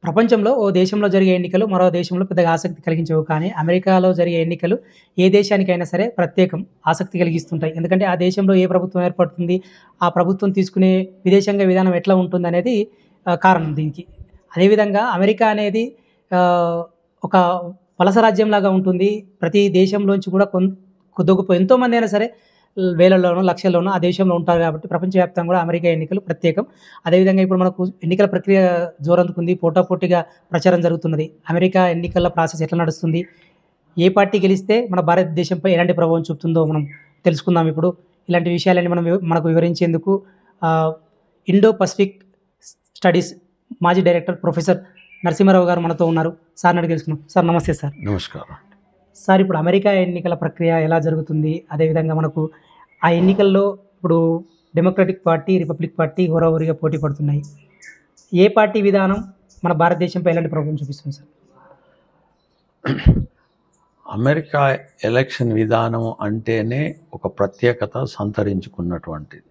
ప్రపంచంలో ఓ దేశంలో జరిగే ఎన్నికలు మరో దేశంలో పెద్దగా ఆసక్తి కలిగించవు. కానీ అమెరికాలో జరిగే ఎన్నికలు ఏ దేశానికైనా సరే ప్రత్యేకం ఆసక్తి కలిగిస్తుంటాయి. ఎందుకంటే ఆ దేశంలో ఏ ప్రభుత్వం ఏర్పడుతుంది, ఆ ప్రభుత్వం తీసుకునే విదేశాంగ విధానం ఎట్లా ఉంటుందనేది కారణం దీనికి. అదేవిధంగా అమెరికా అనేది ఆహ్, ఒక వలస రాజ్యంలాగా ఉంటుంది. ప్రతి దేశంలోంచి కూడా కొద్దో గొప్పో ఎంతోమందైనా సరే వేలల్లోనో, లక్షల్లోనో ఆ దేశంలో ఉంటారు కాబట్టి ప్రపంచవ్యాప్తంగా కూడా అమెరికా ఎన్నికలు ప్రత్యేకం. అదేవిధంగా ఇప్పుడు మనకు ఎన్నికల ప్రక్రియ జోరందుకుంది. పోటాపోటీగా ప్రచారం జరుగుతున్నది. అమెరికా ఎన్నికల ప్రాసెస్ ఎట్లా నడుస్తుంది? ఏ పార్టీ గెలిస్తే మన భారతదేశంపై ఎలాంటి ప్రభావం చూపుతుందో మనం తెలుసుకుందాం ఇప్పుడు. ఇలాంటి విషయాలన్నీ మనకు వివరించేందుకు ఆహ్, ఇండో పసిఫిక్ స్టడీస్ మాజీ డైరెక్టర్ ప్రొఫెసర్ నరసింహారావు గారు మనతో ఉన్నారు. సార్‌ని అడిగి తెలుసుకుందాం. సార్ నమస్తే సార్. నమస్కారం. సార్ ఇప్పుడు అమెరికా ఎన్నికల ప్రక్రియ ఎలా జరుగుతుంది? అదేవిధంగా మనకు ఆ ఎన్నికల్లో ఇప్పుడు డెమోక్రటిక్ పార్టీ, రిపబ్లిక్ పార్టీ హోరాహోరీగా పోటీ పడుతున్నాయి. ఏ పార్టీ విధానం మన భారతదేశంపై ఎలాంటి ప్రభావం చూపిస్తుంది సార్? అమెరికా ఎలక్షన్ విధానం అంటేనే ఒక ప్రత్యేకత సంతరించుకున్నటువంటిది.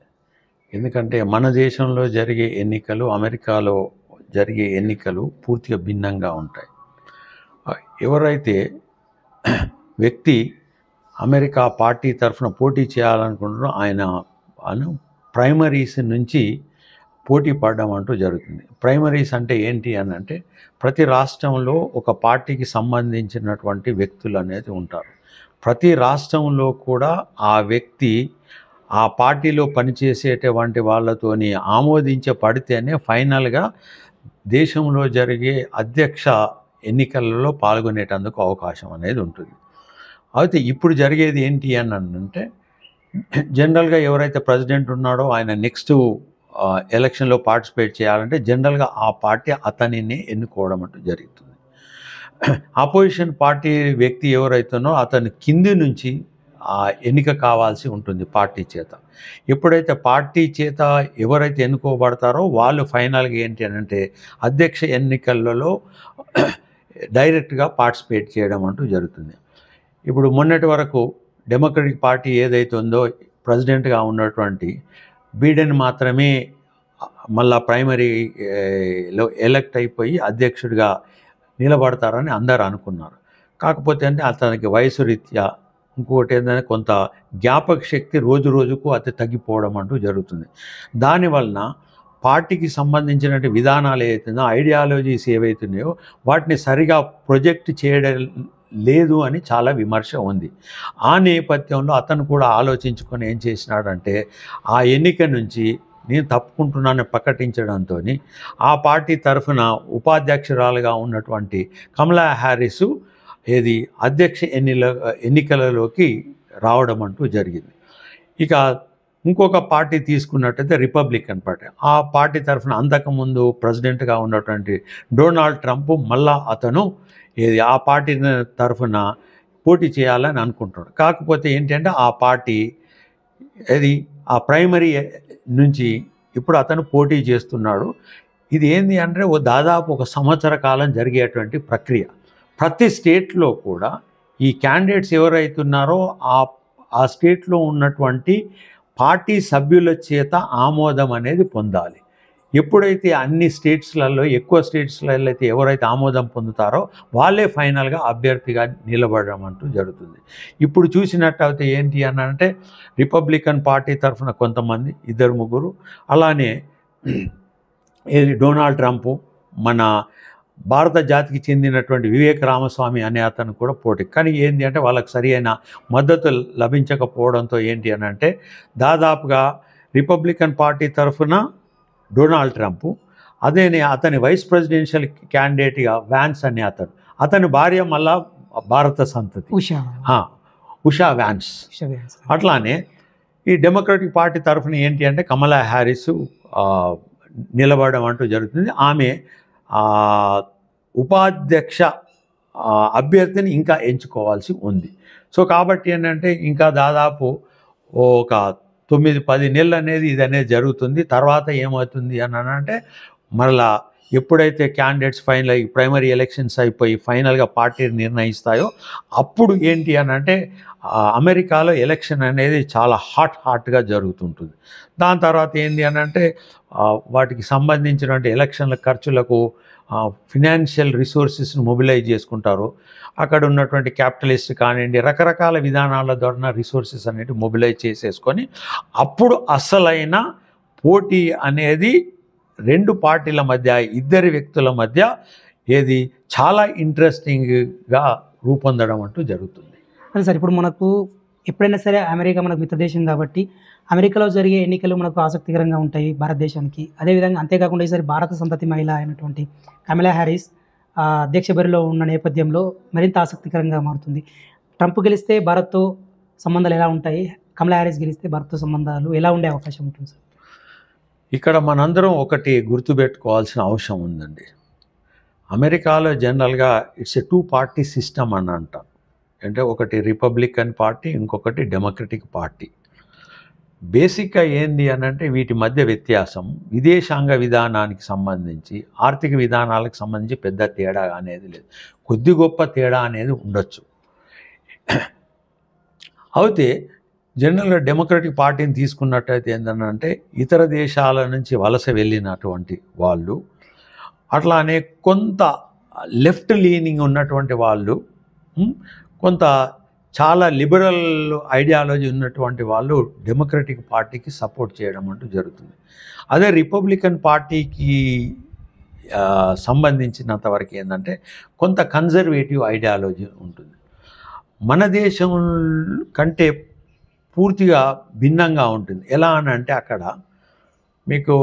ఎందుకంటే మన దేశంలో జరిగే ఎన్నికలు, అమెరికాలో జరిగే ఎన్నికలు పూర్తిగా భిన్నంగా ఉంటాయి. ఎవరైతే వ్యక్తి అమెరికా పార్టీ తరఫున పోటీ చేయాలనుకుంటున్నారో ఆయన ప్రైమరీస్ నుంచి పోటీ పడడం అంటూ జరుగుతుంది. ప్రైమరీస్ అంటే ఏంటి అని అంటే ప్రతి రాష్ట్రంలో ఒక పార్టీకి సంబంధించినటువంటి వ్యక్తులు అనేది ఉంటారు. ప్రతి రాష్ట్రంలో కూడా ఆ వ్యక్తి ఆ పార్టీలో పనిచేసేటువంటి వాళ్ళతోని ఆమోదించబడితేనే ఫైనల్గా దేశంలో జరిగే అధ్యక్ష ఎన్నికలలో పాల్గొనేటందుకు అవకాశం అనేది ఉంటుంది. అయితే ఇప్పుడు జరిగేది ఏంటి అని అంటే జనరల్గా ఎవరైతే ప్రెసిడెంట్ ఉన్నాడో ఆయన నెక్స్ట్ ఎలక్షన్లో పార్టిసిపేట్ చేయాలంటే జనరల్గా ఆ పార్టీ అతనిని ఎన్నుకోవడం అంటూ జరుగుతుంది. అపోజిషన్ పార్టీ వ్యక్తి ఎవరైతేనో అతని కింది నుంచి ఎన్నిక కావాల్సి ఉంటుంది పార్టీ చేత. ఎప్పుడైతే పార్టీ చేత ఎవరైతే ఎన్నుకోబడతారో వాళ్ళు ఫైనల్గా ఏంటి అని అంటే అధ్యక్ష ఎన్నికలలో డైరెక్ట్గా పార్టిసిపేట్ చేయడం అంటూ జరుగుతుంది. ఇప్పుడు మొన్నటి వరకు డెమోక్రటిక్ పార్టీ ఏదైతే ఉందో ప్రెసిడెంట్గా ఉన్నటువంటి బైడెన్ మాత్రమే మళ్ళా ప్రైమరీలో ఎలక్ట్ అయిపోయి అధ్యక్షుడిగా నిలబడతారని అందరూ అనుకున్నారు. కాకపోతే అంటే అతనికి వయసు రీత్యా ఇంకొకటి ఏంటంటే కొంత జ్ఞాపక శక్తి రోజు రోజుకు అతి తగ్గిపోవడం అంటూ జరుగుతుంది. దానివలన పార్టీకి సంబంధించిన విధానాలు ఏవైతున్నాయో ఐడియాలజీస్ ఏవైతున్నాయో వాటిని సరిగా ప్రొజెక్ట్ చేయడం లేదు అని చాలా విమర్శ ఉంది. ఆ నేపథ్యంలో అతను కూడా ఆలోచించుకొని ఏం చేసినాడంటే ఆ ఎన్నిక నుంచి నేను తప్పుకుంటున్నానని ప్రకటించడంతో ఆ పార్టీ తరఫున ఉపాధ్యక్షురాలుగా ఉన్నటువంటి కమలా హ్యారిస్ ఏది అధ్యక్ష ఎన్నికలలోకి రావడం అంటూ జరిగింది. ఇక ఇంకొక పార్టీ తీసుకున్నట్టయితే రిపబ్లికన్ పార్టీ. ఆ పార్టీ తరఫున అంతకుముందు ప్రెసిడెంట్గా ఉన్నటువంటి డొనాల్డ్ ట్రంప్ మళ్ళా అతను ఆ పార్టీ తరఫున పోటీ చేయాలని అనుకుంటున్నాడు. కాకపోతే ఏంటంటే ఆ పార్టీ ఆ ప్రైమరీ నుంచి ఇప్పుడు అతను పోటీ చేస్తున్నాడు. ఇది ఏంది అంటే దాదాపు ఒక సంవత్సర కాలం జరిగేటువంటి ప్రక్రియ. ప్రతి స్టేట్లో కూడా ఈ క్యాండిడేట్స్ ఎవరైతున్నారో ఆ స్టేట్లో ఉన్నటువంటి పార్టీ సభ్యుల చేత ఆమోదం అనేది పొందాలి. ఎప్పుడైతే అన్ని స్టేట్స్లలో ఎక్కువ స్టేట్స్లలో అయితే ఎవరైతే ఆమోదం పొందుతారో వాళ్ళే ఫైనల్గా అభ్యర్థిగా నిలబడడం అంటూ జరుగుతుంది. ఇప్పుడు చూసినట్టయితే ఏంటి అని అంటే రిపబ్లికన్ పార్టీ తరఫున కొంతమంది 2-3, అలానే డొనాల్డ్ ట్రంప్, మన భారత జాతికి చెందినటువంటి వివేక్ రామస్వామి అనే అతను కూడా పోటీ. కానీ ఏంటి అంటే వాళ్ళకి సరి అయిన మద్దతు లభించకపోవడంతో ఏంటి అని అంటే దాదాపుగా రిపబ్లికన్ పార్టీ తరఫున డొనాల్డ్ ట్రంప్, అతని వైస్ ప్రెసిడెన్షియల్ క్యాండిడేట్గా వ్యాన్స్ అనే అతని భార్య మళ్ళా భారత సంతతి ఉషా వ్యాన్స్. అట్లానే ఈ డెమోక్రటిక్ పార్టీ తరఫున ఏంటి అంటే కమలా హ్యారిస్ నిలబడడం అంటూ జరుగుతుంది. ఆమె ఉపాధ్యక్ష అభ్యర్థిని ఇంకా ఎంచుకోవాల్సి ఉంది. సో కాబట్టి ఏంటంటే ఇంకా దాదాపు ఒక 9-10 నెలలు అనేది ఇది జరుగుతుంది. తర్వాత ఏమవుతుంది అని అంటే మరలా ఎప్పుడైతే క్యాండిడేట్స్ ఫైనల్ ప్రైమరీ ఎలక్షన్స్ అయిపోయి ఫైనల్గా పార్టీ నిర్ణయిస్తాయో అప్పుడు ఏంటి అని అంటే అమెరికాలో ఎలక్షన్ అనేది చాలా హాట్గా జరుగుతుంటుంది. దాని తర్వాత ఏంటి అని అంటే వాటికి సంబంధించినటువంటి ఎలక్షన్ల ఖర్చులకు ఫినాన్షియల్ రిసోర్సెస్ని మొబిలైజ్ చేసుకుంటారో, అక్కడ ఉన్నటువంటి క్యాపిటలిస్ట్ కానివ్వండి, రకరకాల విధానాల ద్వారా రిసోర్సెస్ అనేవి మొబిలైజ్ చేసేసుకొని అప్పుడు అసలైన పోటీ అనేది రెండు పార్టీల మధ్య, ఇద్దరి వ్యక్తుల మధ్య ఏది చాలా ఇంట్రెస్టింగ్గా రూపొందడం అంటూ జరుగుతుంది. అదే సార్, ఇప్పుడు మనకు ఎప్పుడైనా సరే అమెరికా మనకు మిత్రదేశం కాబట్టి అమెరికాలో జరిగే ఎన్నికలు మనకు ఆసక్తికరంగా ఉంటాయి భారతదేశానికి. అదేవిధంగా అంతేకాకుండా ఈసారి భారత సంతతి మహిళ అయినటువంటి కమలా హ్యారిస్ అధ్యక్ష బరిలో ఉన్న నేపథ్యంలో మరింత ఆసక్తికరంగా మారుతుంది. ట్రంప్ గెలిస్తే భారత్తో సంబంధాలు ఎలా ఉంటాయి, కమలా హ్యారిస్ గెలిస్తే భారత్తో సంబంధాలు ఎలా ఉండే అవకాశం ఉంటుంది సార్? ఇక్కడ మనందరం ఒకటి గుర్తుపెట్టుకోవాల్సిన అవసరం ఉందండి. అమెరికాలో జనరల్గా ఇట్స్ ఎ 2 పార్టీ సిస్టమ్ అని అంటారు. అంటే ఒకటి రిపబ్లికన్ పార్టీ, ఇంకొకటి డెమోక్రటిక్ పార్టీ. బేసిక్గా ఏంది అని అంటే వీటి మధ్య వ్యత్యాసం విదేశాంగ విధానానికి సంబంధించి, ఆర్థిక విధానాలకు సంబంధించి పెద్ద తేడా అనేది లేదు. కొద్ది గొప్ప తేడా అనేది ఉండొచ్చు. అయితే జనరల్గా డెమోక్రటిక్ పార్టీని తీసుకున్నట్టయితే ఏంటంటే ఇతర దేశాల నుంచి వలస వెళ్ళినటువంటి వాళ్ళు, అట్లానే కొంత లెఫ్ట్ లీనింగ్ ఉన్నటువంటి వాళ్ళు, కొంత చాలా లిబరల్ ఐడియాలజీ ఉన్నటువంటి వాళ్ళు డెమోక్రటిక్ పార్టీకి సపోర్ట్ చేయడం అంటూ జరుగుతుంది. అదే రిపబ్లికన్ పార్టీకి సంబంధించినంత వరకు ఏంటంటే కొంత కన్జర్వేటివ్ ఐడియాలజీ ఉంటుంది. మన దేశం కంటే పూర్తిగా భిన్నంగా ఉంటుంది. ఎలా అని అంటే అక్కడ మీకు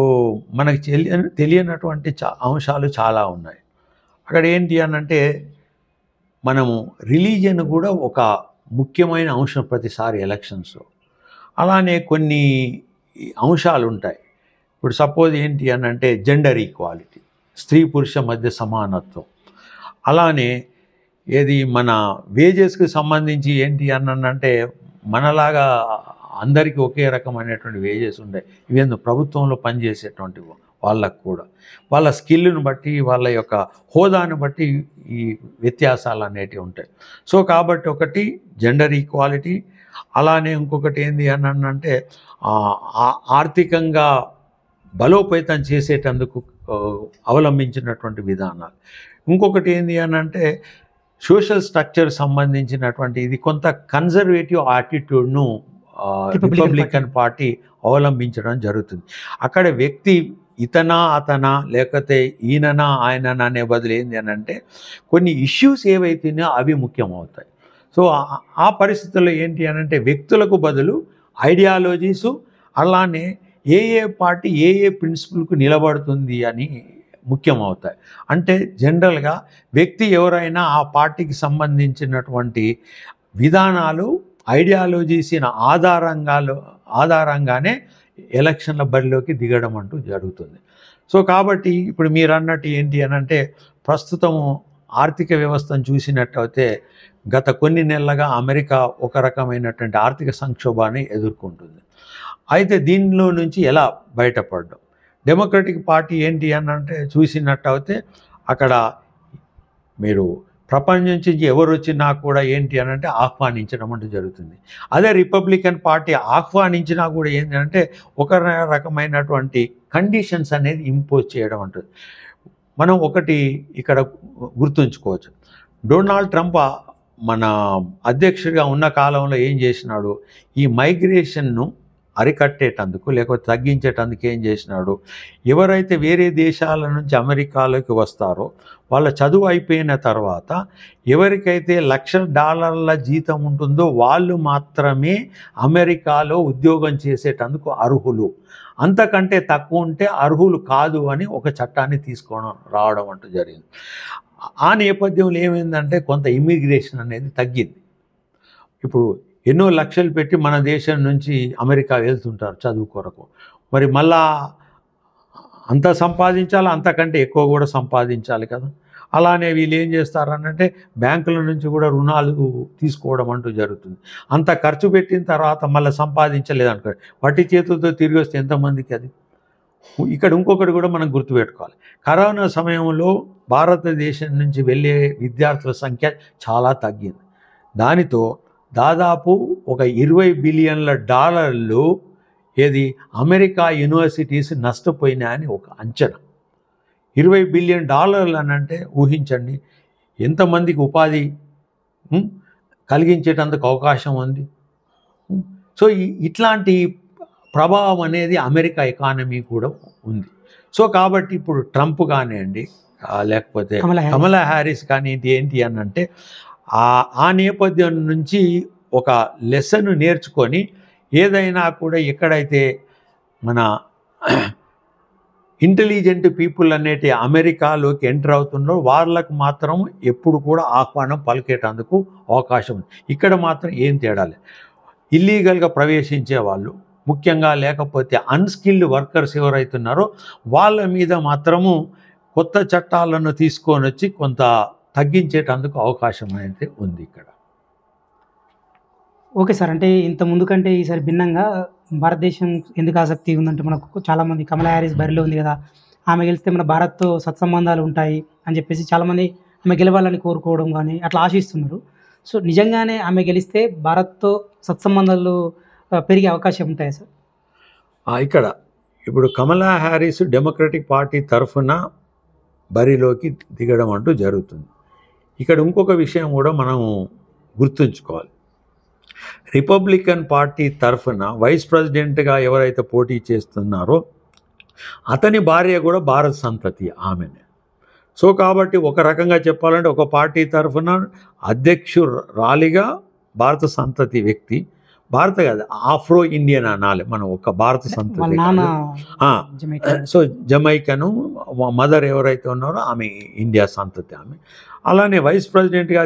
మనకు తెలియనటువంటి అంశాలు చాలా ఉన్నాయి. అక్కడ ఏంటి అని అంటే మనము రిలీజియన్ కూడా ఒక ముఖ్యమైన అంశం ప్రతిసారి ఎలక్షన్స్లో. అలానే కొన్ని అంశాలు ఉంటాయి. ఇప్పుడు సపోజ్ ఏంటి అని అంటే జెండర్ ఈక్వాలిటీ, స్త్రీ పురుష మధ్య సమానత్వం. అలానే ఏది మన వేజెస్కి సంబంధించి ఏంటి అని అంటే మనలాగా అందరికీ ఒకే రకమైనటువంటి వేజెస్ ఉంటాయి. ఇవేందో ప్రభుత్వంలో పనిచేసేటువంటి వాళ్ళకు కూడా వాళ్ళ స్కిల్ను బట్టి, వాళ్ళ యొక్క హోదాను బట్టి ఈ వ్యత్యాసాలు అనేటివి ఉంటాయి. సో కాబట్టి ఒకటి జెండర్ ఈక్వాలిటీ, అలానే ఇంకొకటి ఏంది అని అంటే ఆర్థికంగా బలోపేతం చేసేటందుకు అవలంబించినటువంటి విధానాలు. ఇంకొకటి ఏంది అని అంటే సోషల్ స్ట్రక్చర్ సంబంధించినటువంటి ఇది కొంత కన్జర్వేటివ్ యాటిట్యూడ్ను రిపబ్లికన్ పార్టీ అవలంబించడం జరుగుతుంది. అక్కడ వ్యక్తి ఇతనా అతనా లేకపోతే ఈయననా ఆయననా అనే బదులు ఏంది అని అంటే కొన్ని ఇష్యూస్ ఏవైతేనో అవి ముఖ్యమవుతాయి. సో ఆ పరిస్థితుల్లో ఏంటి అని అంటే వ్యక్తులకు బదులు ఐడియాలజీసు, అలానే ఏ పార్టీ ఏ ప్రిన్సిపల్కు నిలబడుతుంది అని ముఖ్యమవుతాయి. అంటే జనరల్గా వ్యక్తి ఎవరైనా ఆ పార్టీకి సంబంధించినటువంటి విధానాలు, ఐడియాలజీసిన ఆధారంగానే ఎలక్షన్ల బరిలోకి దిగడం అంటూ జరుగుతుంది. సో కాబట్టి ఇప్పుడు మీరు అన్నట్టు ఏంటి అని అంటే ప్రస్తుతము ఆర్థిక వ్యవస్థను చూసినట్టయితే గత కొన్ని నెలలుగా అమెరికా ఒక రకమైనటువంటి ఆర్థిక సంక్షోభాన్ని ఎదుర్కొంటుంది. అయితే దీనిలో నుంచి ఎలా బయటపడడం, డెమోక్రటిక్ పార్టీ ఏంటి అని అంటే చూసినట్టయితే అక్కడ మీరు ప్రపంచం నుంచి ఎవరు వచ్చినా కూడా ఏంటి అని అంటే ఆహ్వానించడం అంటూ జరుగుతుంది. అదే రిపబ్లికన్ పార్టీ ఆహ్వానించినా కూడా ఏంటి అంటే ఒక రకమైనటువంటి కండిషన్స్ అనేది ఇంపోజ్ చేయడం అంటుంది. మనం ఒకటి ఇక్కడ గుర్తుంచుకోవచ్చు. డొనాల్డ్ ట్రంప్ మన అధ్యక్షుడిగా ఉన్న కాలంలో ఏం చేసినాడు, ఈ మైగ్రేషన్ను అరికట్టేటందుకు లేకపోతే తగ్గించేటందుకు ఏం చేసినాడు, ఎవరైతే వేరే దేశాల నుంచి అమెరికాలోకి వస్తారో వాళ్ళ చదువు అయిపోయిన తర్వాత ఎవరికైతే $1,00,000 జీతం ఉంటుందో వాళ్ళు మాత్రమే అమెరికాలో ఉద్యోగం చేసేటందుకు అర్హులు, అంతకంటే తక్కువ ఉంటే అర్హులు కాదు అని ఒక చట్టాన్ని తీసుకొని రావడం అంటూ జరిగింది. ఆ నేపథ్యంలో ఏమైందంటే కొంత ఇమిగ్రేషన్ అనేది తగ్గింది. ఇప్పుడు ఎన్నో లక్షలు పెట్టి మన దేశం నుంచి అమెరికా వెళ్తుంటారు చదువు కొరకు. మరి మళ్ళా అంత సంపాదించాలి, అంతకంటే ఎక్కువ కూడా సంపాదించాలి కదా. అలానే వీళ్ళు ఏం చేస్తారనంటే బ్యాంకుల నుంచి కూడా రుణాలు తీసుకోవడం అంటూ జరుగుతుంది. అంత ఖర్చు పెట్టిన తర్వాత మళ్ళీ సంపాదించలేదు అనుకో, వట్టి చేతులతో తిరిగి వస్తే ఎంతమందికి అది. ఇక్కడ ఇంకొకటి కూడా మనం గుర్తుపెట్టుకోవాలి. కరోనా సమయంలో భారతదేశం నుంచి వెళ్ళే విద్యార్థుల సంఖ్య చాలా తగ్గింది. దానితో దాదాపు ఒక $20 బిలియన్ ఏది అమెరికా యూనివర్సిటీస్ నష్టపోయినాయని ఒక అంచనా. $20 బిలియన్ అని అంటే ఊహించండి ఎంతమందికి ఉపాధి కలిగించేటందుకు అవకాశం ఉంది. సో ఇట్లాంటి ప్రభావం అనేది అమెరికా ఎకానమీ కూడా ఉంది. సో కాబట్టి ఇప్పుడు ట్రంప్ కానివ్వండి లేకపోతే కమలా హ్యారిస్ కానీ ఏంటి అని అంటే ఆ నేపథ్యం నుంచి ఒక లెసన్ నేర్చుకొని ఏదైనా కూడా ఎక్కడైతే మన ఇంటెలిజెంట్ పీపుల్ అనేటి అమెరికాలోకి ఎంటర్ అవుతున్నారో వాళ్ళకు మాత్రం ఎప్పుడు కూడా ఆహ్వానం పలికేటందుకు అవకాశం ఉంది. ఇక్కడ మాత్రం ఏం తేడాలి, ఇల్లీగల్గా ప్రవేశించే వాళ్ళు ముఖ్యంగా లేకపోతే అన్స్కిల్డ్ వర్కర్స్ ఎవరైతున్నారో వాళ్ళ మీద మాత్రము కొత్త చట్టాలను తీసుకొని వచ్చి కొంత తగ్గించేటందుకు అవకాశం అయితే ఉంది ఇక్కడ. ఓకే సార్, అంటే ఇంత ముందు కంటే ఈసారి భిన్నంగా భారతదేశం ఎందుకు ఆసక్తి ఉందంటే మనకు చాలామంది కమలా హ్యారిస్ బరిలో ఉంది కదా, ఆమె గెలిస్తే మన భారత్తో సత్సంబంధాలు ఉంటాయి అని చెప్పేసి చాలామంది ఆమె గెలవాలని కోరుకోవడం కానీ అట్లా ఆశిస్తున్నారు. సో నిజంగానే ఆమె గెలిస్తే భారత్తో సత్సంబంధాలు పెరిగే అవకాశం ఉంటాయి సార్? ఇక్కడ ఇప్పుడు కమలా హ్యారిస్ డెమోక్రటిక్ పార్టీ తరఫున బరిలోకి దిగడం అంటూ జరుగుతుంది. ఇక్కడ ఇంకొక విషయం కూడా మనం గుర్తుంచుకోవాలి. రిపబ్లికన్ పార్టీ తరఫున వైస్ ప్రెసిడెంట్గా ఎవరైతే పోటీ చేస్తున్నారో అతని భార్య కూడా భారత సంతతి ఆమెనే. సో కాబట్టి ఒక రకంగా చెప్పాలంటే ఒక పార్టీ తరఫున అధ్యక్షురాలిగా భారత సంతతి వ్యక్తి, భారత కాదు ఆఫ్రో ఇండియన్ అనాలి మనం, ఒక భారత సంతతి. సో జమైకను మదర్ ఎవరైతే ఉన్నారో ఆమె ఇండియా సంతతి ఆమె. అలానే వైస్ ప్రెసిడెంట్గా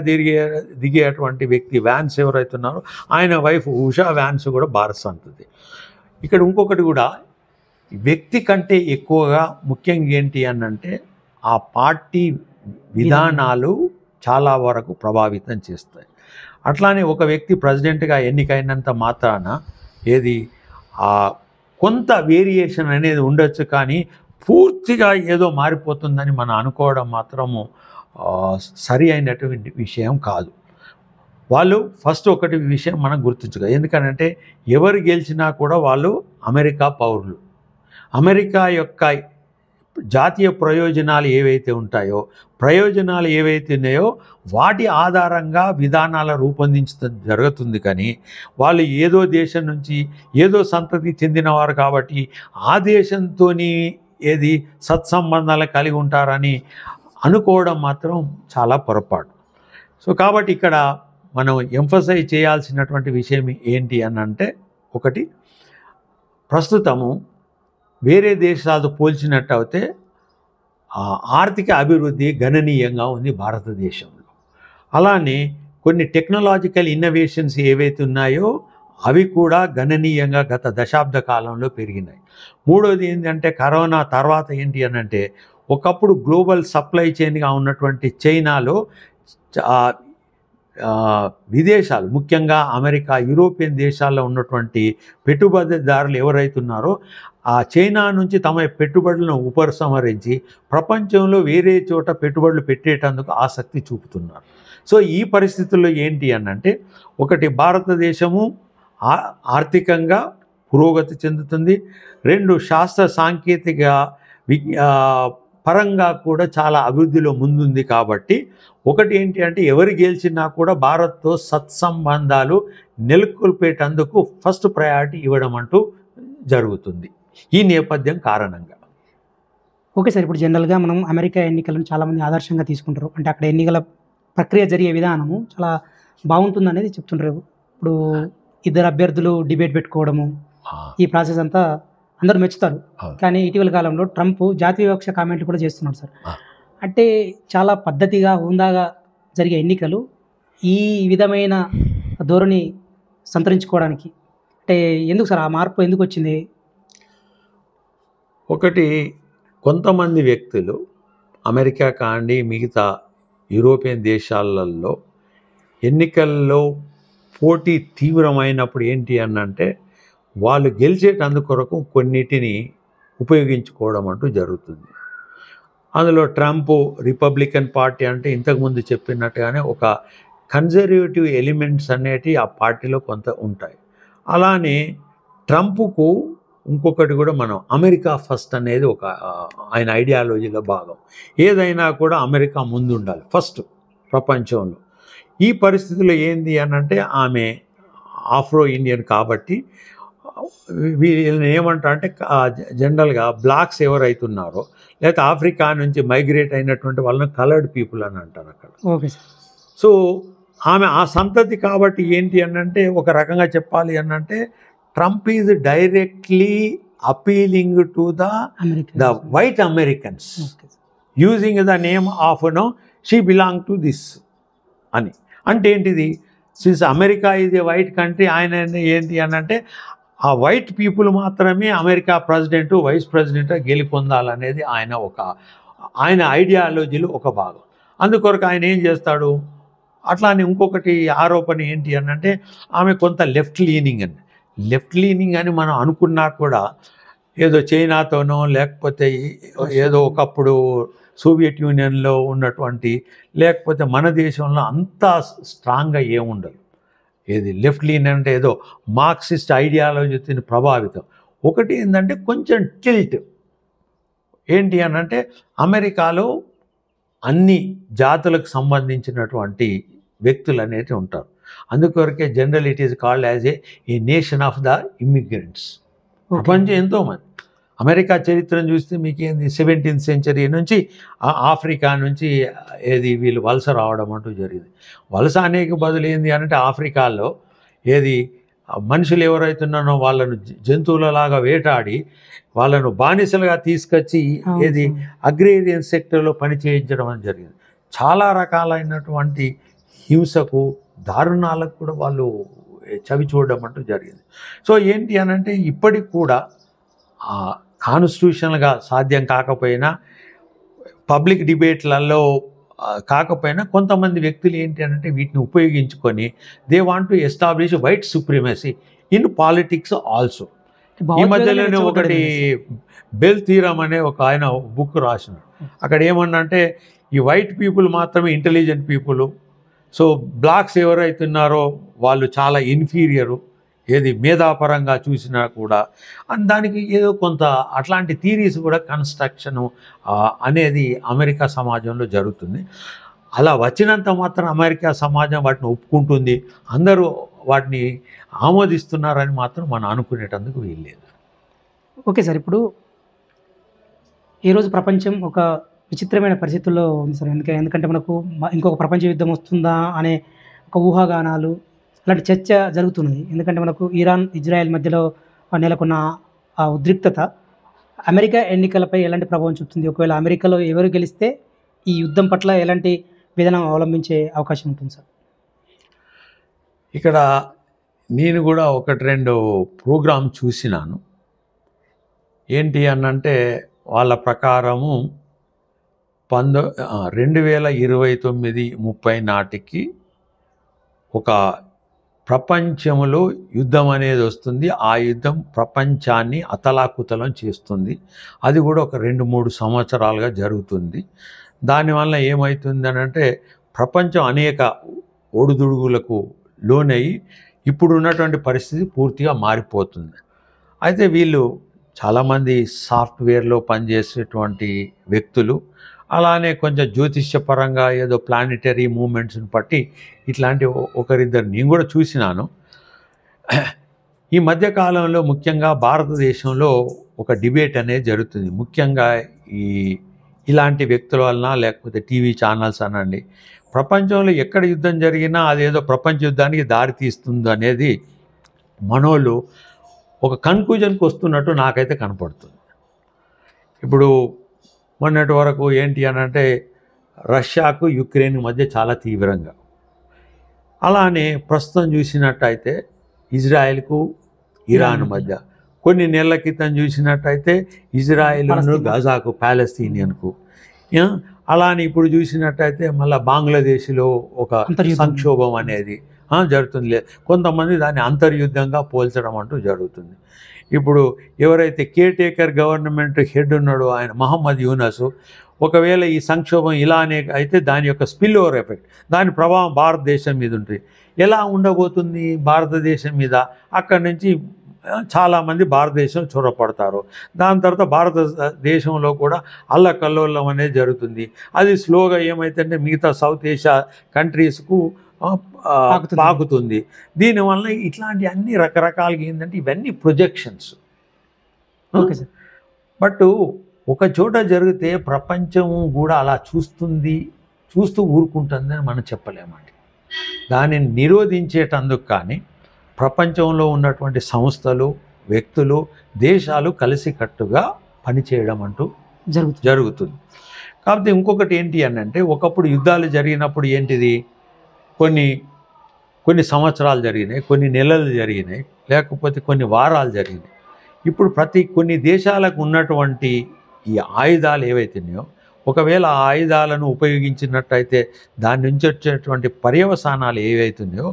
దిగేటువంటి వ్యక్తి వ్యాన్స్ ఎవరైతే ఉన్నారో ఆయన వైఫ్ ఉషా వ్యాన్స్ కూడా భారత సంతతి. ఇక్కడ ఇంకొకటి కూడా వ్యక్తి కంటే ఎక్కువగా ముఖ్యంగా ఏంటి అని అంటే ఆ పార్టీ విధానాలు చాలా వరకు ప్రభావితం చేస్తాయి. అట్లానే ఒక వ్యక్తి ప్రెసిడెంట్గా ఎన్నికైనంత మాత్రాన ఏది కొంత వేరియేషన్ అనేది ఉండొచ్చు, కానీ పూర్తిగా ఏదో మారిపోతుందని మనం అనుకోవడం మాత్రము సరి అయినటువంటి విషయం కాదు. వాళ్ళు ఫస్ట్ ఒకటి విషయం మనం గుర్తుంచుకోవాలి. ఎందుకంటే ఎవరు గెలిచినా కూడా వాళ్ళు అమెరికా పౌరులు. అమెరికా యొక్క జాతీయ ప్రయోజనాలు ఏవైతే ఉంటాయో ప్రయోజనాలు ఏవైతే ఉన్నాయో వాటి ఆధారంగా విధానాల రూపొందించడం జరుగుతుంది. కానీ వాళ్ళు ఏదో దేశం నుంచి ఏదో సంతతికి చెందినవారు కాబట్టి ఆ దేశంతో ఏది సత్సంబంధాలు కలిగి ఉంటారని అనుకోవడం మాత్రం చాలా పొరపాటు. సో కాబట్టి ఇక్కడ మనం ఎంఫసైజ్ చేయాల్సినటువంటి విషయం ఏంటి అని అంటే, ఒకటి ప్రస్తుతము వేరే దేశాలతో పోల్చినట్టు అయితే ఆర్థిక అభివృద్ధి గణనీయంగా ఉంది భారతదేశంలో. అలానే కొన్ని టెక్నాలజికల్ ఇన్నోవేషన్స్ ఏవైతే ఉన్నాయో అవి కూడా గణనీయంగా గత దశాబ్ద కాలంలో పెరిగినాయి. మూడోది ఏంటంటే కరోనా తర్వాత ఏంటి అని అంటే ఒకప్పుడు గ్లోబల్ సప్లై చైన్గా ఉన్నటువంటి చైనాలో విదేశాలు ముఖ్యంగా అమెరికా యూరోపియన్ దేశాల్లో ఉన్నటువంటి పెట్టుబడిదారులు ఎవరైతున్నారో ఆ చైనా నుంచి తమ పెట్టుబడులను ఉపసంహరించి ప్రపంచంలో వేరే చోట పెట్టుబడులు పెట్టేటందుకు ఆసక్తి చూపుతున్నారు. సో ఈ పరిస్థితుల్లో ఏంటి అనంటే ఒకటి భారతదేశము ఆర్థికంగా పురోగతి చెందుతుంది, రెండు శాస్త్ర సాంకేతిక పరంగా కూడా చాలా అభివృద్ధిలో ముందుంది. కాబట్టి ఒకటి ఏంటి అంటే ఎవరు గెలిచినా కూడా భారత్తో సత్సంబంధాలు నెలకొల్పేటందుకు ఫస్ట్ ప్రయారిటీ ఇవ్వడం అంటూ జరుగుతుంది ఈ నేపథ్యం కారణంగా. ఓకే సార్, ఇప్పుడు జనరల్గా మనం అమెరికా ఎన్నికలను చాలామంది ఆదర్శంగా తీసుకుంటారు. అంటే అక్కడ ఎన్నికల ప్రక్రియ జరిగే విధానము చాలా బాగుంటుంది అనేది చెప్తుంటారు. ఇప్పుడు ఇద్దరు అభ్యర్థులు డిబేట్ పెట్టుకోవడము ఈ ప్రాసెస్ అంతా అందరూ మెచ్చుతారు. కానీ ఇటీవల కాలంలో ట్రంప్ జాతీయ వివక్ష కామెంట్లు కూడా చేస్తున్నాడు సార్. అంటే చాలా పద్ధతిగా హుందాగా జరిగే ఎన్నికలు ఈ విధమైన ధోరణి సంతరించుకోవడానికి అంటే ఎందుకు సార్ ఆ మార్పు ఎందుకు వచ్చింది? ఒకటి కొంతమంది వ్యక్తులు అమెరికా కాండి మిగతా యూరోపియన్ దేశాలలో ఎన్నికల్లో పోటీ తీవ్రమైనప్పుడు ఏంటి అనంటే వాళ్ళు గెలిచేటందుకొరకు కొన్నిటిని ఉపయోగించుకోవడం అంటూ జరుగుతుంది. అందులో ట్రంప్ రిపబ్లికన్ పార్టీ అంటే ఇంతకుముందు చెప్పినట్టుగానే ఒక కన్జర్వేటివ్ ఎలిమెంట్స్ అనేటివి ఆ పార్టీలో కొంత ఉంటాయి. అలానే ట్రంప్కు ఇంకొకటి కూడా మనం అమెరికా ఫస్ట్ అనేది ఒక ఆయన ఐడియాలజీలో భాగం. ఏదైనా కూడా అమెరికా ముందు ఉండాలి ఫస్ట్ ప్రపంచంలో. ఈ పరిస్థితిలో ఏంది అని అంటే ఆమె ఆఫ్రో ఇండియన్ కాబట్టి వీళ్ళని ఏమంటారు అంటే జనరల్గా బ్లాక్స్ ఎవరైతున్నారో లేకపోతే ఆఫ్రికా నుంచి మైగ్రేట్ అయినటువంటి వాళ్ళని కలర్డ్ పీపుల్ అని అంటారు అక్కడ. Okay sir. సో ఆమె ఆ సంతతి కాబట్టి ఏంటి అనంటే ఒక రకంగా చెప్పాలి అనంటే Trump is directly appealing to the white Americans using the name of she belong to this అని. అంటే ఏంటిది, since America is a white country, ఆయన ఏంటి అని అంటే ఆ వైట్ పీపుల్ మాత్రమే అమెరికా ప్రెసిడెంట్ వైస్ ప్రెసిడెంట్ గెలుపొందాలనేది ఆయన ఐడియాలజీలో ఒక భాగం. అందుకొరకు ఆయన ఏం చేస్తాడు, అట్లానే ఇంకొకటి ఆరోపణ ఏంటి అని అంటే ఆమె కొంత లెఫ్ట్ లీనింగ్ అని మనం అనుకున్నా కూడా ఏదో చైనాతోనో లేకపోతే ఏదో ఒకప్పుడు సోవియట్ యూనియన్లో ఉన్నటువంటి లేకపోతే మన దేశంలో అంత స్ట్రాంగ్గా ఏముండదు. ఏది లెఫ్ట్ లీన్ అంటే ఏదో మార్క్సిస్ట్ ఐడియాలజీతో ప్రభావితం. ఒకటి ఏంటంటే కొంచెం టిల్ట్ ఏంటి అని అంటే అమెరికాలో అన్ని జాతులకు సంబంధించినటువంటి వ్యక్తులు అనేవి ఉంటారు. అందుకొరకే general it is called as a nation of the immigrants. ప్రపంచం ఎంతోమంది అమెరికా చరిత్రను చూస్తే మీకేంది 17th century నుంచి ఆఫ్రికా నుంచి వీళ్ళు వలస రావడం అంటూ జరిగింది. వలస అనేక బదులు ఏంది అంటే ఆఫ్రికాలో మనుషులు ఎవరైతున్నారో వాళ్ళను జంతువులలాగా వేటాడి వాళ్ళను బానిసలుగా తీసుకొచ్చి అగ్రేరియన్ సెక్టర్లో పని చేయించడం అని జరిగింది. చాలా రకాలైనటువంటి హింసకు దారుణాలకు కూడా వాళ్ళు చవి చూడడం అంటూ జరిగింది. సో ఏంటి అని అంటే ఇప్పటికి కూడా కాన్స్టిట్యూషనల్గా సాధ్యం కాకపోయినా పబ్లిక్ డిబేట్లలో కాకపోయినా కొంతమంది వ్యక్తులు ఏంటి అంటే వీటిని ఉపయోగించుకొని they want to establish white supremacy in politics also. ఈ మధ్యలోనే ఒకటి బెల్ థీరమ్ అనే ఒక ఆయన బుక్ రాసినాడు. అక్కడ ఏమన్నా అంటే ఈ వైట్ పీపుల్ మాత్రమే ఇంటెలిజెంట్ పీపుల్, సో బ్లాక్స్ ఎవరైతున్నారో వాళ్ళు చాలా ఇన్ఫీరియరు, మేధాపరంగా చూసినా కూడా అండ్ దానికి ఏదో కొంత అట్లాంటి థీరీస్ కూడా కన్స్ట్రక్షను అనేది అమెరికా సమాజంలో జరుగుతుంది. అలా వచ్చినంత మాత్రం అమెరికా సమాజం వాటిని ఒప్పుకుంటుంది, అందరూ వాటిని ఆమోదిస్తున్నారని మాత్రం మనం అనుకునేటందుకు వీల్లేదు. ఓకే సార్, ఇప్పుడు ఈరోజు ప్రపంచం ఒక విచిత్రమైన పరిస్థితుల్లో ఉంది సార్. ఎందుకంటే మనకు ఇంకొక ప్రపంచ యుద్ధం వస్తుందా అనే ఒక ఊహాగానాలు అలాంటి చర్చ జరుగుతున్నది. ఎందుకంటే మనకు ఇరాన్ ఇజ్రాయెల్ మధ్యలో నెలకొన్న ఆ ఉద్రిక్తత అమెరికా ఎన్నికలపై ఎలాంటి ప్రభావం చూపుతుంది? ఒకవేళ అమెరికాలో ఎవరు గెలిస్తే ఈ యుద్ధం పట్ల ఎలాంటి విధానం అవలంబించే అవకాశం ఉంటుంది సార్? ఇక్కడ నేను కూడా 1-2 ప్రోగ్రామ్ చూసినాను. ఏంటి అనంటే వాళ్ళ ప్రకారము 2029-30 నాటికి ఒక ప్రపంచంలో యుద్ధం అనేది వస్తుంది. ఆ యుద్ధం ప్రపంచాన్ని అతలాకుతలం చేస్తుంది. అది కూడా ఒక 2-3 సంవత్సరాలుగా జరుగుతుంది. దానివల్ల ఏమవుతుంది అంటే ప్రపంచం అనేక ఒడిదుడుగులకు లోనయ్యి ఇప్పుడు ఉన్నటువంటి పరిస్థితి పూర్తిగా మారిపోతుంది. అయితే వీళ్ళు చాలామంది సాఫ్ట్వేర్లో పనిచేసేటువంటి వ్యక్తులు, అలానే కొంచెం జ్యోతిష్యపరంగా ఏదో ప్లానిటరీ మూమెంట్స్ని బట్టి ఇట్లాంటి ఒకరిద్దరు నేను కూడా చూసినాను. ఈ మధ్యకాలంలో ముఖ్యంగా భారతదేశంలో ఒక డిబేట్ అనేది జరుగుతుంది. ముఖ్యంగా ఇలాంటి వ్యక్తుల వలన లేకపోతే టీవీ ఛానల్స్ అనండి, ప్రపంచంలో ఎక్కడ యుద్ధం జరిగినా అదేదో ప్రపంచ యుద్ధానికి దారి తీస్తుంది అనేది మనోళ్ళు ఒక కన్క్లూజన్కి వస్తున్నట్టు నాకైతే కనపడుతుంది. ఇప్పుడు మొన్నటి వరకు ఏంటి అనంటే రష్యాకు యుక్రెయిన్ మధ్య చాలా తీవ్రంగా, అలానే ప్రస్తుతం చూసినట్టయితే ఇజ్రాయెల్కు ఇరాన్ మధ్య, కొన్ని నెలల క్రితం చూసినట్టయితే ఇజ్రాయెల్ను గజాకు పాలస్తీనియన్కు, అలానే ఇప్పుడు చూసినట్టయితే మళ్ళీ బంగ్లాదేశ్లో ఒక సంక్షోభం అనేది జరుగుతుంది. కొంతమంది దాన్ని అంతర్యుద్ధంగా పోల్చడం అంటూ జరుగుతుంది. ఇప్పుడు ఎవరైతే కేర్టేకర్ గవర్నమెంట్ హెడ్ ఉన్నాడో ఆయన మహమ్మద్ యూనస్, ఒకవేళ ఈ సంక్షోభం ఇలానే అయితే దాని యొక్క స్పిల్ ఓవర్ ఎఫెక్ట్, దాని ప్రభావం భారతదేశం మీద ఉంటుంది. ఎలా ఉండబోతుంది భారతదేశం మీద? అక్కడి నుంచి చాలామంది భారతదేశం చొరపడతారు. దాని తర్వాత భారతదేశంలో కూడా అల్లకల్లోలం అనేది జరుగుతుంది. అది స్లోగా ఏమైతుందంటే మిగతా సౌత్ ఏషియా కంట్రీస్కు పాకుతుంది. దీనివల్ల ఇట్లాంటి అన్ని రకరకాలుగా ఏంటంటే ఇవన్నీ ప్రొజెక్షన్స్. Okay sir. బట్ ఒక చోట జరిగితే ప్రపంచం కూడా అలా చూస్తూ ఊరుకుంటుందని మనం చెప్పలేమండి. దానిని నిరోధించేటందుకు కానీ ప్రపంచంలో ఉన్నటువంటి సంస్థలు, వ్యక్తులు, దేశాలు కలిసికట్టుగా పనిచేయడం అంటూ జరుగుతుంది. కాకపోతే ఇంకొకటి ఏంటి అని అంటే, ఒకప్పుడు యుద్ధాలు జరిగినప్పుడు ఏంటిది, కొన్ని సంవత్సరాలు జరిగినాయి, కొన్ని నెలలు జరిగినాయి, లేకపోతే కొన్ని వారాలు జరిగినాయి. ఇప్పుడు కొన్ని దేశాలకు ఉన్నటువంటి ఈ ఆయుధాలు ఏవైతున్నాయో, ఒకవేళ ఆ ఆయుధాలను ఉపయోగించినట్టయితే దాని నుంచి వచ్చేటువంటి పర్యవసానాలు ఏవైతున్నాయో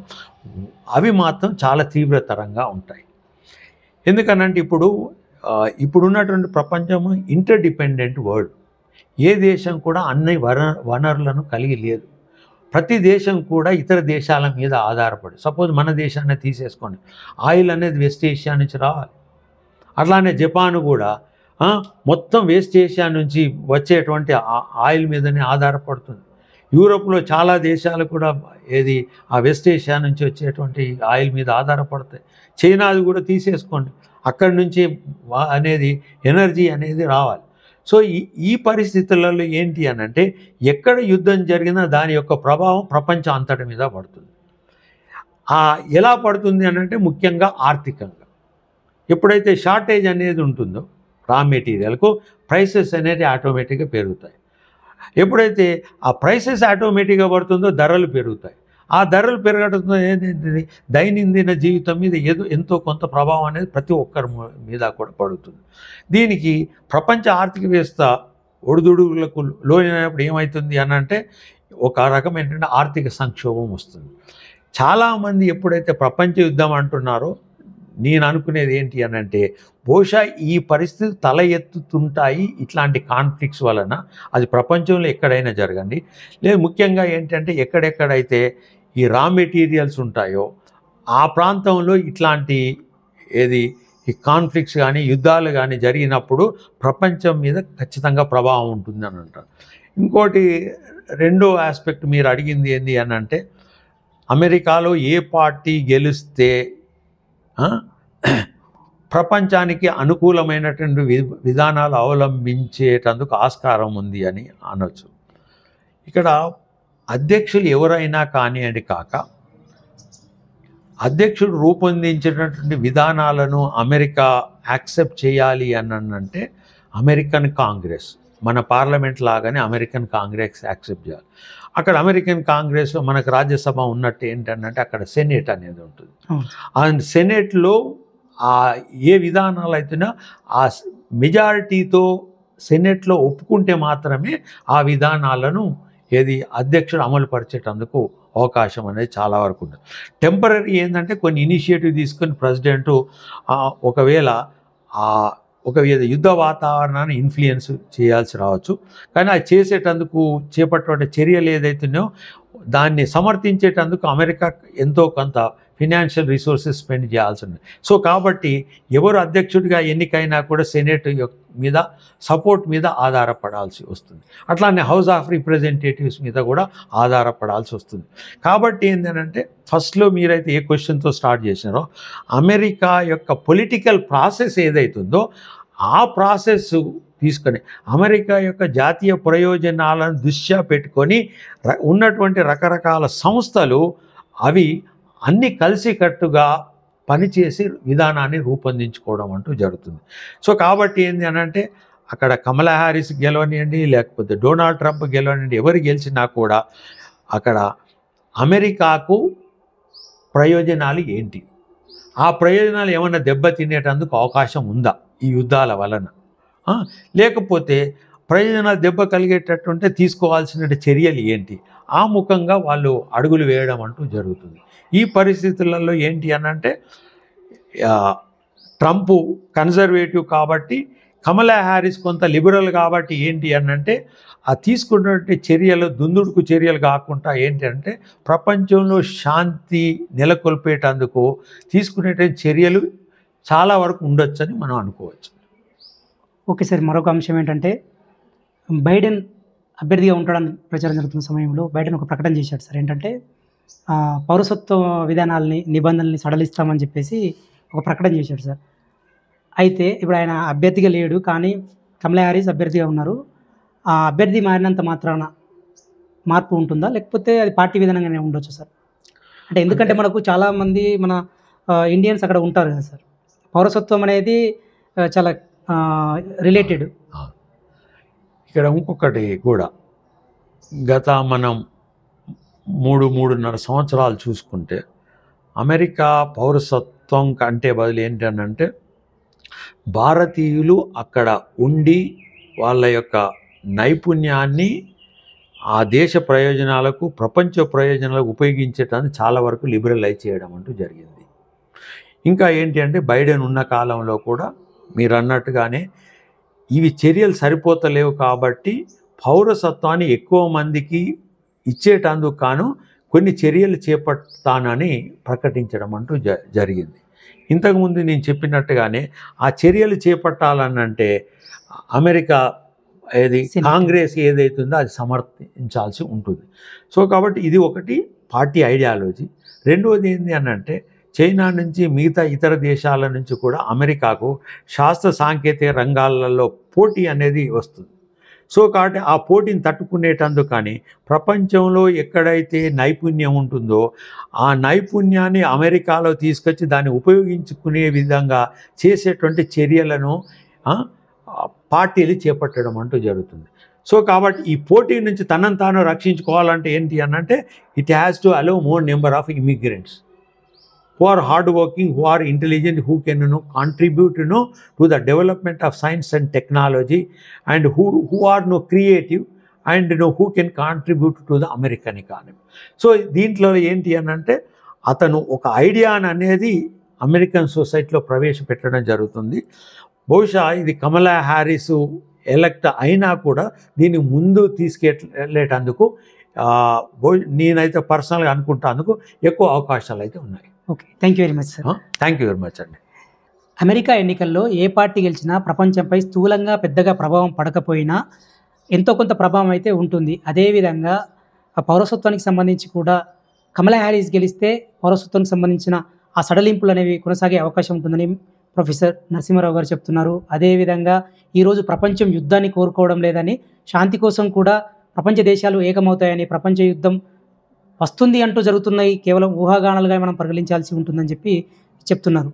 అవి మాత్రం చాలా తీవ్రతరంగా ఉంటాయి. ఎందుకనంటే ఇప్పుడున్నటువంటి ప్రపంచము ఇంటర్డిపెండెంట్ వరల్డ్. ఏ దేశం కూడా అన్ని వనరులను కలిగి లేదు. ప్రతి దేశం కూడా ఇతర దేశాల మీద ఆధారపడి, సపోజ్ మన దేశాన్ని తీసేసుకోండి, ఆయిల్ అనేది వెస్ట్ ఏషియా నుంచి రావాలి. అట్లానే జపాన్ కూడా మొత్తం వెస్ట్ ఏషియా నుంచి వచ్చేటువంటి ఆయిల్ మీదనే ఆధారపడుతుంది. యూరోప్లో చాలా దేశాలు కూడా ఆ వెస్ట్ ఏషియా నుంచి వచ్చేటువంటి ఆయిల్ మీద ఆధారపడతాయి. చైనాది కూడా తీసేసుకోండి, అక్కడి నుంచి ఎనర్జీ అనేది రావాలి. సో ఈ పరిస్థితులలో ఏంటి అని అంటే, ఎక్కడ యుద్ధం జరిగినా దాని యొక్క ప్రభావం ప్రపంచం అంతటి మీద పడుతుంది. ఎలా పడుతుంది అని అంటే, ముఖ్యంగా ఆర్థికంగా. ఎప్పుడైతే షార్టేజ్ అనేది ఉంటుందో రా మెటీరియల్కు, ప్రైసెస్ అనేది ఆటోమేటిక్గా పెరుగుతాయి. ఎప్పుడైతే ఆ ప్రైసెస్ ఆటోమేటిక్గా పడుతుందో ధరలు పెరుగుతాయి. ఆ ధరలు పెరగడంతో ఏంటంటే దైనందిన జీవితం మీద ఎంతో కొంత ప్రభావం అనేది ప్రతి ఒక్కరి మీద కూడా పడుతుంది. దీనికి ప్రపంచ ఆర్థిక వ్యవస్థ ఒడిదుడుకులకు లోనైనప్పుడు ఏమవుతుంది అని అంటే, ఒక రకమైన ఆర్థిక సంక్షోభం వస్తుంది. చాలామంది ఎప్పుడైతే ప్రపంచ యుద్ధం అంటున్నారో, నేను అనుకునేది ఏంటి అని అంటే, బహుశా ఈ పరిస్థితి తల ఎత్తుతుంటాయి ఇట్లాంటి కాన్ఫ్లిక్ట్స్ వలన. అది ప్రపంచంలో ఎక్కడైనా జరగండి, లేదు ముఖ్యంగా ఏంటంటే ఎక్కడెక్కడైతే ఈ రా మెటీరియల్స్ ఉంటాయో ఆ ప్రాంతంలో ఇట్లాంటి ఈ కాన్ఫ్లిక్ట్స్ కానీ యుద్ధాలు కానీ జరిగినప్పుడు ప్రపంచం మీద ఖచ్చితంగా ప్రభావం ఉంటుంది అని అంటారు. ఇంకోటి రెండో ఆస్పెక్ట్ మీరు అడిగింది ఏంటి అని అంటే, అమెరికాలో ఏ పార్టీ గెలిస్తే ప్రపంచానికి అనుకూలమైనటువంటి విధానాలు అవలంబించేటందుకు ఆస్కారం ఉంది అని అనొచ్చు. ఇక్కడ అధ్యక్షులు ఎవరైనా కానివ్వండి కాక, అధ్యక్షుడు రూపొందించినటువంటి విధానాలను అమెరికా యాక్సెప్ట్ చేయాలి అని అంటే అమెరికన్ కాంగ్రెస్, మన పార్లమెంట్ లాగానే అమెరికన్ కాంగ్రెస్ యాక్సెప్ట్ చేయాలి. అక్కడ అమెరికన్ కాంగ్రెస్లో మనకు రాజ్యసభ ఉన్నట్టు ఏంటంటే అక్కడ సెనేట్ అనేది ఉంటుంది. ఆ సెనేట్లో ఏ విధానాలు అయితేనా ఆ మెజారిటీతో సెనేట్లో ఒప్పుకుంటే మాత్రమే ఆ విధానాలను అధ్యక్షుడు అమలు పరిచేటందుకు అవకాశం అనేది చాలా వరకు ఉంటుంది. టెంపరీ ఏంటంటే కొన్ని ఇనిషియేటివ్ తీసుకొని ప్రెసిడెంటు ఒకవేళ యుద్ధ వాతావరణాన్ని ఇన్ఫ్లుయెన్స్ చేయాల్సి రావచ్చు. కానీ అది చేసేటందుకు చేపట్టే చర్యలు ఏదైతున్నాయో దాన్ని సమర్థించేటందుకు అమెరికా ఎంతో కొంత ఫినాన్షియల్ రిసోర్సెస్ స్పెండ్ చేయాల్సి ఉంది. సో కాబట్టి ఎవరు అధ్యక్షుడిగా ఎన్నికైనా కూడా సెనేట్ మీద సపోర్ట్ మీద ఆధారపడాల్సి వస్తుంది. అట్లానే హౌస్ ఆఫ్ రిప్రజెంటేటివ్స్ మీద కూడా ఆధారపడాల్సి వస్తుంది. కాబట్టి ఏంటంటే ఫస్ట్లో మీరైతే ఏ క్వశ్చన్తో స్టార్ట్ చేసినారో, అమెరికా యొక్క పొలిటికల్ ప్రాసెస్ ఏదైతుందో ఆ ప్రాసెస్ తీసుకొని అమెరికా యొక్క జాతీయ ప్రయోజనాలను దృష్ట్యా పెట్టుకొని ఉన్నటువంటి రకరకాల సంస్థలు అవి అన్నీ కలిసికట్టుగా పనిచేసి విధానాన్ని రూపొందించుకోవడం అంటూ జరుగుతుంది. సో కాబట్టి ఏంటి అని అంటే, అక్కడ కమలా హ్యారిస్ గెలవనియండి, లేకపోతే డొనాల్డ్ ట్రంప్ గెలవనియండి, ఎవరు గెలిచినా కూడా అక్కడ అమెరికాకు ప్రయోజనాలు ఏంటి, ఆ ప్రయోజనాలు ఏమన్నా దెబ్బతినేటందుకు అవకాశం ఉందా ఈ యుద్ధాల వలన, లేకపోతే ప్రయోజనాలు దెబ్బ కలిగేటట్టుంటే తీసుకోవాల్సిన చర్యలు ఏంటి, ఆ ముఖంగా వాళ్ళు అడుగులు వేయడం అంటూ జరుగుతుంది. ఈ పరిస్థితులలో ఏంటి అనంటే, ట్రంప్ కన్జర్వేటివ్ కాబట్టి, కమలా హ్యారిస్ కొంత లిబరల్ కాబట్టి ఏంటి అనంటే, ఆ తీసుకున్నటువంటి చర్యలు దుందుడుకు చర్యలు కాకుండా ఏంటి అంటే ప్రపంచంలో శాంతి నెలకొల్పేటందుకు తీసుకునే చర్యలు చాలా వరకు ఉండొచ్చని మనం అనుకోవచ్చు. ఓకే సార్, మరొక అంశం ఏంటంటే బైడెన్ అభ్యర్థిగా ఉంటాడని ప్రచారం జరుగుతున్న సమయంలో బైడెన్ ఒక ప్రకటన చేశాడు సార్. ఏంటంటే పౌరసత్వ విధానాలని నిబంధనల్ని సడలిస్తామని చెప్పేసి ఒక ప్రకటన చేశాడు సార్. అయితే ఇప్పుడు ఆయన అభ్యర్థిగా లేడు, కానీ కమలా హ్యారిస్ అభ్యర్థిగా ఉన్నారు. ఆ అభ్యర్థి మారినంత మాత్రాన మార్పు ఉంటుందా, లేకపోతే అది పార్టీ విధానంగానే ఉండొచ్చు సార్? అంటే ఎందుకంటే మనకు చాలామంది మన ఇండియన్స్ అక్కడ ఉంటారు కదా సార్. పౌరసత్వం అనేది చాలా రిలేటెడ్. ఆ, ఇక్కడ ఇంకొకటి కూడా, గత మనం 3-3.5 సంవత్సరాలు చూసుకుంటే అమెరికా పౌరసత్వం కంటే బదులు ఏంటంటే భారతీయులు అక్కడ ఉండి వాళ్ళ యొక్క నైపుణ్యాన్ని ఆ దేశ ప్రయోజనాలకు, ప్రపంచ ప్రయోజనాలకు ఉపయోగించడానికి చాలా వరకు లిబరలైజ్ చేయడం అంటూ జరిగింది. ఇంకా ఏంటి అంటే బైడెన్ ఉన్న కాలంలో కూడా మీరు అన్నట్టుగానే ఇవి చర్యలు సరిపోతలేవు కాబట్టి పౌరసత్వాన్ని ఎక్కువ మందికి ఇచ్చేటందుకు కాను కొన్ని చర్యలు చేపడతానని ప్రకటించడం అంటూ జరిగింది. ఇంతకుముందు నేను చెప్పినట్టుగానే ఆ చర్యలు చేపట్టాలనంటే అమెరికా కాంగ్రెస్ ఏదైతుందో అది సమర్థించాల్సి ఉంటుంది. సో కాబట్టి ఇది ఒకటి పార్టీ ఐడియాలజీ. రెండవది ఏంటి అంటే చైనా నుంచి మిగతా ఇతర దేశాల నుంచి కూడా అమెరికాకు శాస్త్ర సాంకేతిక రంగాలలో పోటీ అనేది వస్తుంది. సో కాబట్టి ఆ పోటీని తట్టుకునేటందుకు కానీ ప్రపంచంలో ఎక్కడైతే నైపుణ్యం ఉంటుందో ఆ నైపుణ్యాన్ని అమెరికాలో తీసుకొచ్చి దాన్ని ఉపయోగించుకునే విధంగా చేసేటువంటి చర్యలను పార్టీలు చేపట్టడం అంటూ జరుగుతుంది. సో కాబట్టి ఈ పోటీ నుంచి తనను తాను రక్షించుకోవాలంటే ఏంటి అనంటే it has to allow more number of immigrants who are hardworking, who are intelligent, who can contribute to the development of science and technology, and who are creative and who can contribute to the American economy. So దీంట్లో ఏంటి అనంటే అతను ఒక idea అనేది American సొసైటీలో ప్రవేశపెట్టడం జరుగుతుంది. బహుశా ఇది కమలా హ్యారిస్ ఎలక్ట్ అయినా కూడా దీన్ని ముందు తీసుకెళ్ళేటందుకు నేనైతే పర్సనల్గా అనుకుంటాను ఎక్కువ అవకాశాలు అయితే ఉన్నాయి. Okay, thank you very much sir. Thank you very much అండి. అమెరికా ఎన్నికల్లో ఏ పార్టీ గెలిచినా ప్రపంచంపై స్థూలంగా పెద్దగా ప్రభావం పడకపోయినా ఎంతో కొంత ప్రభావం అయితే ఉంటుంది. అదేవిధంగా ఆ పౌరసత్వానికి సంబంధించి కూడా కమలా హ్యారిస్ గెలిస్తే పౌరసత్వానికి సంబంధించిన ఆ సడలింపులు అనేవి కొనసాగే అవకాశం ఉంటుందని ప్రొఫెసర్ నరసింహారావు గారు చెప్తున్నారు. అదేవిధంగా ఈరోజు ప్రపంచం యుద్ధాన్ని కోరుకోవడం లేదని, శాంతి కోసం కూడా ప్రపంచ దేశాలు ఏకమవుతాయని, ప్రపంచ యుద్ధం వస్తుంది అంటూ జరుగుతున్నాయి కేవలం ఊహాగానాలుగా మనం పరిగణించాల్సి ఉంటుందని చెప్పి చెప్తున్నారు.